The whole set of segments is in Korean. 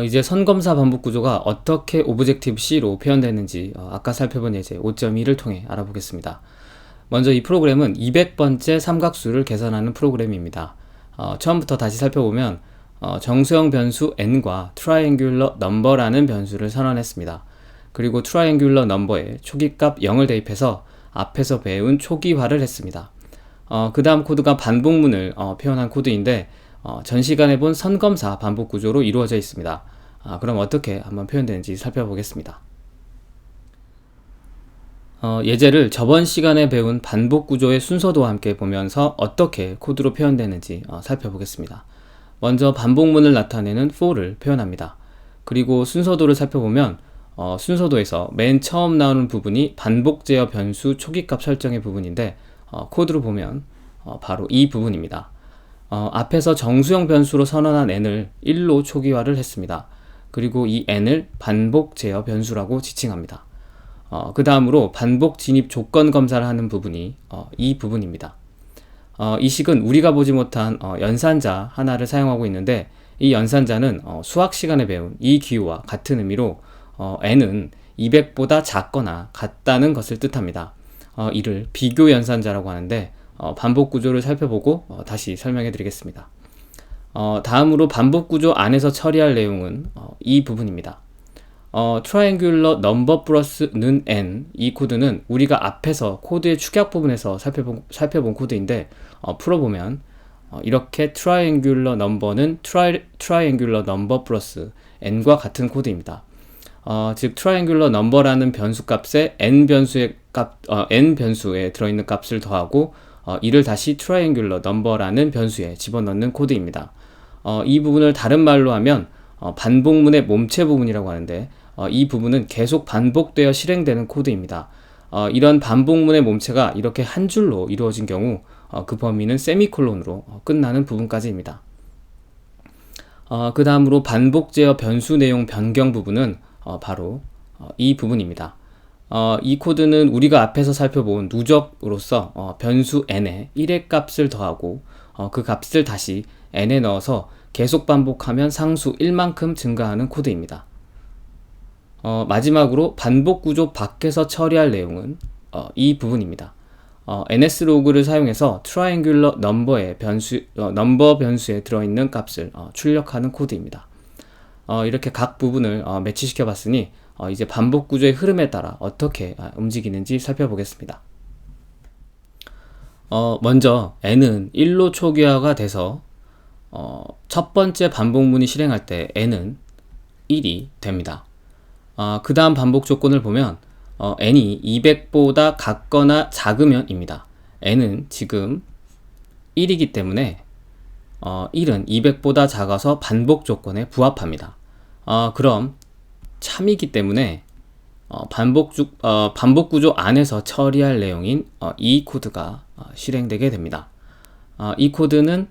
이제 선검사 반복 구조가 어떻게 오브젝티브 C로 표현되는지 아까 살펴본 예제 5.2를 통해 알아보겠습니다. 먼저 이 프로그램은 200번째 삼각수를 계산하는 프로그램입니다. 처음부터 다시 살펴보면 정수형 변수 n과 트라이앵귤러 넘버라는 변수를 선언했습니다. 그리고 트라이앵귤러 넘버에 초기값 0을 대입해서 앞에서 배운 초기화를 했습니다. 그 다음 코드가 반복문을 표현한 코드인데 전 시간에 본 선검사 반복 구조로 이루어져 있습니다. 그럼 어떻게 한번 표현되는지 살펴보겠습니다. 예제를 저번 시간에 배운 반복 구조의 순서도와 함께 보면서 어떻게 코드로 표현되는지 살펴보겠습니다. 먼저 반복문을 나타내는 for를 표현합니다. 그리고 순서도를 살펴보면 순서도에서 맨 처음 나오는 부분이 반복 제어 변수 초기값 설정의 부분인데 코드로 보면 바로 이 부분입니다. 앞에서 정수형 변수로 선언한 n을 1로 초기화를 했습니다. 그리고 이 n을 반복 제어 변수라고 지칭합니다. 그 다음으로 반복 진입 조건 검사를 하는 부분이 이 부분입니다. 이 식은 우리가 보지 못한 연산자 하나를 사용하고 있는데 이 연산자는 수학 시간에 배운 이 기호와 같은 의미로 n은 200보다 작거나 같다는 것을 뜻합니다. 이를 비교 연산자라고 하는데 반복 구조를 살펴보고 다시 설명해 드리겠습니다. 다음으로 반복 구조 안에서 처리할 내용은 이 부분입니다. 트라이앵귤러 넘버 플러스 는 n 이 코드는 우리가 앞에서 코드의 축약 부분에서 살펴본 코드인데 풀어보면 이렇게 트라이앵귤러 넘버는 트라이앵귤러 넘버 플러스 n과 같은 코드입니다. 즉 트라이앵귤러 넘버라는 변수 값에 n 변수에 들어있는 값을 더하고 이를 다시 트라이앵귤러 넘버라는 변수에 집어넣는 코드입니다. 이 부분을 다른 말로 하면 반복문의 몸체 부분이라고 하는데 이 부분은 계속 반복되어 실행되는 코드입니다. 이런 반복문의 몸체가 이렇게 한 줄로 이루어진 경우 그 범위는 세미콜론으로 끝나는 부분까지입니다. 그 다음으로 반복 제어 변수 내용 변경 부분은 바로 이 부분입니다. 이 코드는 우리가 앞에서 살펴본 누적으로서 변수 n에 1의 값을 더하고 그 값을 다시 n에 넣어서 계속 반복하면 상수 1만큼 증가하는 코드입니다. 마지막으로 반복 구조 밖에서 처리할 내용은 이 부분입니다. ns로그를 사용해서 트라이앵귤러 넘버의 넘버 변수에 들어있는 값을 출력하는 코드입니다. 이렇게 각 부분을 매치시켜 봤으니 이제 반복 구조의 흐름에 따라 어떻게 움직이는지 살펴보겠습니다. 먼저 n은 1로 초기화가 돼서 첫 번째 반복문이 실행할 때 n은 1이 됩니다. 그 다음 반복 조건을 보면 n이 200보다 같거나 작으면 입니다. n은 지금 1이기 때문에 1은 200보다 작아서 반복 조건에 부합합니다. 그럼 참이기 때문에 반복 구조 안에서 처리할 내용인 이 코드가 실행되게 됩니다. 이 코드는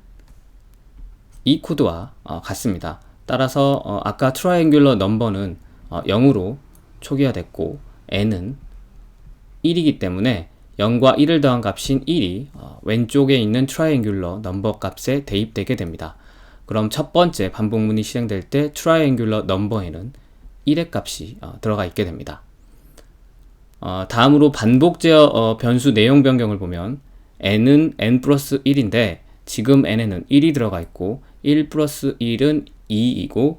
이 코드와 같습니다. 따라서 아까 트라이앵귤러 넘버는 0으로 초기화됐고 n은 1이기 때문에 0과 1을 더한 값인 1이 왼쪽에 있는 트라이앵귤러 넘버 값에 대입되게 됩니다. 그럼 첫 번째 반복문이 실행될 때 트라이앵귤러 넘버에는 1의 값이 들어가 있게 됩니다. 다음으로 반복 제어 변수 내용 변경을 보면 n은 n 플러스 1인데 지금 n에는 1이 들어가 있고 1 플러스 1은 2이고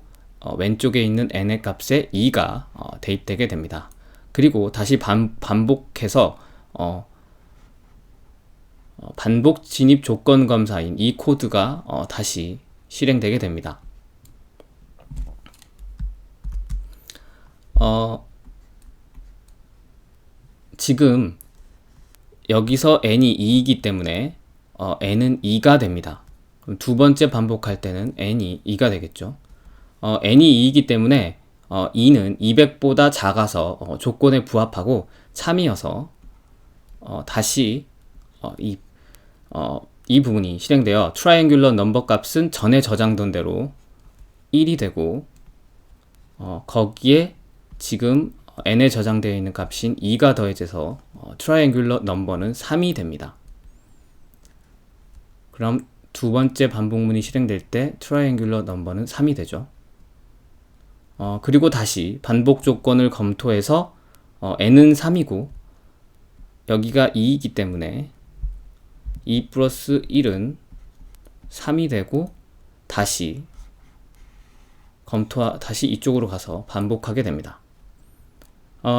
왼쪽에 있는 n의 값에 2가 대입되게 됩니다. 그리고 다시 반복해서 반복 진입 조건 검사인 이 코드가 다시 실행되게 됩니다. 지금 여기서 n이 2이기 때문에 n은 2가 됩니다. 그럼 두 번째 반복할 때는 n이 2가 되겠죠. n이 2이기 때문에 2는 200보다 작아서 조건에 부합하고 참이어서 다시 이 부분이 실행되어 트라이앵귤러 넘버 값은 전에 저장된 대로 1이 되고 거기에 지금 n에 저장되어 있는 값인 2가 더해져서 트라이앵귤러 넘버는 3이 됩니다. 그럼 두 번째 반복문이 실행될 때 트라이앵귤러 넘버는 3이 되죠. 그리고 다시 반복 조건을 검토해서 n은 3이고 여기가 2이기 때문에 2 플러스 1은 3이 되고 다시 다시 이쪽으로 가서 반복하게 됩니다.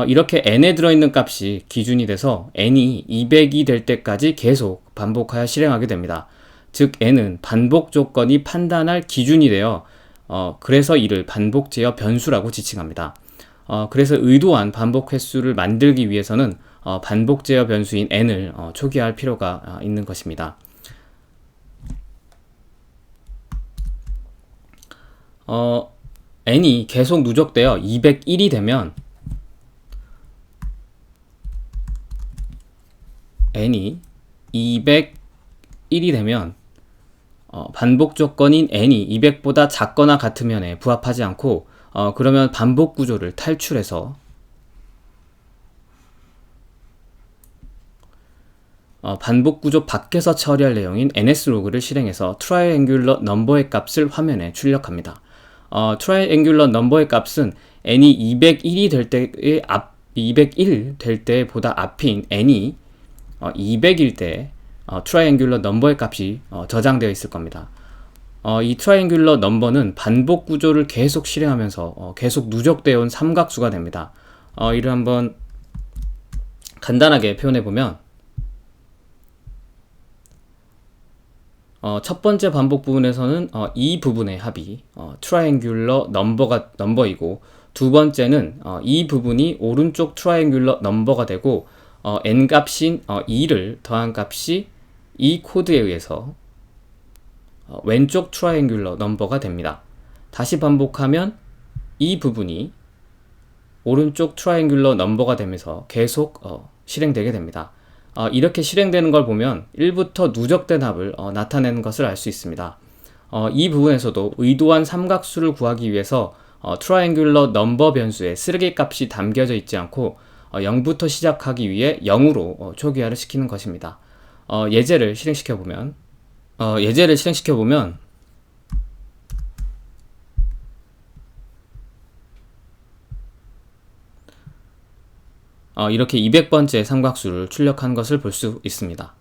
이렇게 n에 들어있는 값이 기준이 돼서 n이 200이 될 때까지 계속 반복하여 실행하게 됩니다. 즉 n은 반복 조건이 판단할 기준이 되어 그래서 이를 반복 제어 변수라고 지칭합니다. 그래서 의도한 반복 횟수를 만들기 위해서는 반복 제어 변수인 n을 초기화할 필요가 있는 것입니다. n이 계속 누적되어 201이 되면 n이 201이 되면 반복 조건인 n이 200보다 작거나 같으면 부합하지 않고 그러면 반복 구조를 탈출해서 반복 구조 밖에서 처리할 내용인 ns로그를 실행해서 트라이앵귤러 넘버의 값을 화면에 출력합니다. 트라이앵귤러 넘버의 값은 n이 201이 될 때의 201 될 때보다 앞인 n이 200일 때 트라이앵귤러 넘버의 값이 저장되어 있을 겁니다. 이 트라이앵귤러 넘버는 반복 구조를 계속 실행하면서 계속 누적되어 온 삼각수가 됩니다. 이를 한번 간단하게 표현해 보면 첫 번째 반복 부분에서는 이 부분의 합이 트라이앵귤러 넘버이고 두 번째는 이 부분이 오른쪽 트라이앵귤러 넘버가 되고 n 값인 2를 더한 값이 이 코드에 의해서 왼쪽 트라이앵귤러 넘버가 됩니다. 다시 반복하면 이 부분이 오른쪽 트라이앵귤러 넘버가 되면서 계속 실행되게 됩니다. 이렇게 실행되는 걸 보면 1부터 누적된 합을 나타내는 것을 알 수 있습니다. 이 부분에서도 의도한 삼각수를 구하기 위해서 트라이앵귤러 넘버 변수에 쓰레기 값이 담겨져 있지 않고 0부터 시작하기 위해 0으로 초기화를 시키는 것입니다. 예제를 실행시켜 보면 이렇게 200번째 삼각수를 출력한 것을 볼 수 있습니다.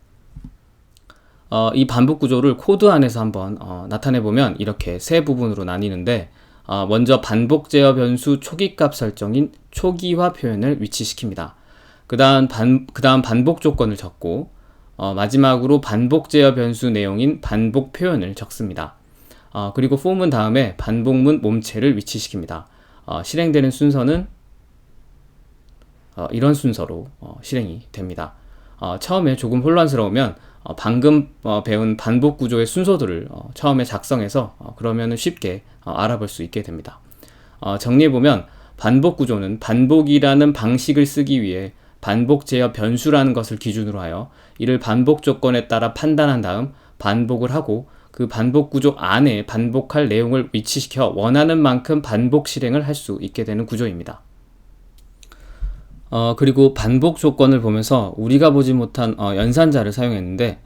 이 반복 구조를 코드 안에서 한번 나타내 보면 이렇게 세 부분으로 나뉘는데 먼저 반복 제어 변수 초기값 설정인 초기화 표현을 위치시킵니다. 그 다음 반복 조건을 적고 마지막으로 반복 제어 변수 내용인 반복 표현을 적습니다. 그리고 폼은 다음에 반복문 몸체를 위치시킵니다. 실행되는 순서는 이런 순서로 실행이 됩니다. 처음에 조금 혼란스러우면 방금 배운 반복 구조의 순서들을 처음에 작성해서 그러면 쉽게 알아볼 수 있게 됩니다. 정리해보면 반복 구조는 반복이라는 방식을 쓰기 위해 반복 제어 변수라는 것을 기준으로 하여 이를 반복 조건에 따라 판단한 다음 반복을 하고 그 반복 구조 안에 반복할 내용을 위치시켜 원하는 만큼 반복 실행을 할 수 있게 되는 구조입니다. 그리고 반복 조건을 보면서 우리가 보지 못한 연산자를 사용했는데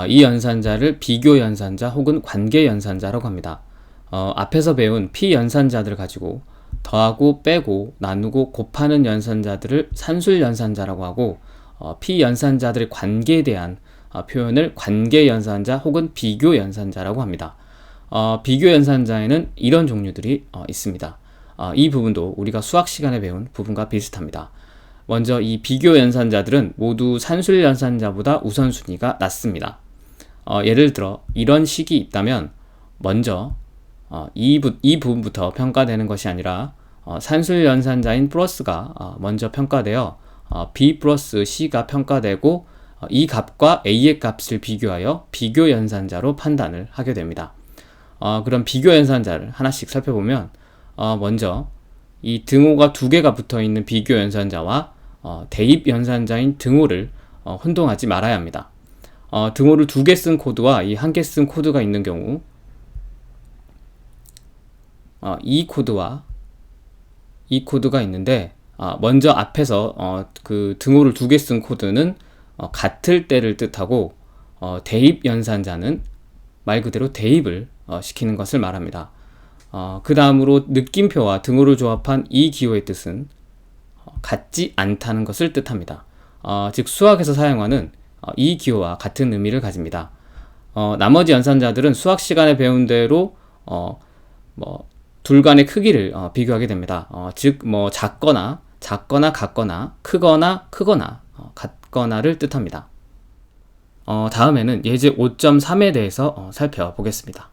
이 연산자를 비교 연산자 혹은 관계 연산자라고 합니다. 앞에서 배운 피연산자들을 가지고 더하고 빼고 나누고 곱하는 연산자들을 산술 연산자라고 하고 피연산자들의 관계에 대한 표현을 관계 연산자 혹은 비교 연산자라고 합니다. 비교 연산자에는 이런 종류들이 있습니다. 이 부분도 우리가 수학 시간에 배운 부분과 비슷합니다. 먼저 이 비교 연산자들은 모두 산술 연산자보다 우선순위가 낮습니다. 예를 들어 이런 식이 있다면 먼저 이 부분부터 평가되는 것이 아니라 산술 연산자인 플러스가 먼저 평가되어 B 플러스 C가 평가되고 이 값과 A의 값을 비교하여 비교 연산자로 판단을 하게 됩니다. 그럼 비교 연산자를 하나씩 살펴보면 먼저 이 등호가 두 개가 붙어 있는 비교 연산자와 대입 연산자인 등호를 혼동하지 말아야 합니다. 등호를 두 개 쓴 코드와 이 한 개 쓴 코드가 있는 경우 이 코드와 이 코드가 있는데 먼저 앞에서 그 등호를 두 개 쓴 코드는 같을 때를 뜻하고 대입 연산자는 말 그대로 대입을 시키는 것을 말합니다. 그 다음으로 느낌표와 등호를 조합한 이 기호의 뜻은 같지 않다는 것을 뜻합니다. 즉 수학에서 사용하는 이 기호와 같은 의미를 가집니다. 나머지 연산자들은 수학 시간에 배운 대로 둘 간의 크기를 비교하게 됩니다. 즉 작거나 같거나 크거나 같거나를 뜻합니다. 다음에는 예제 5.3에 대해서 살펴보겠습니다.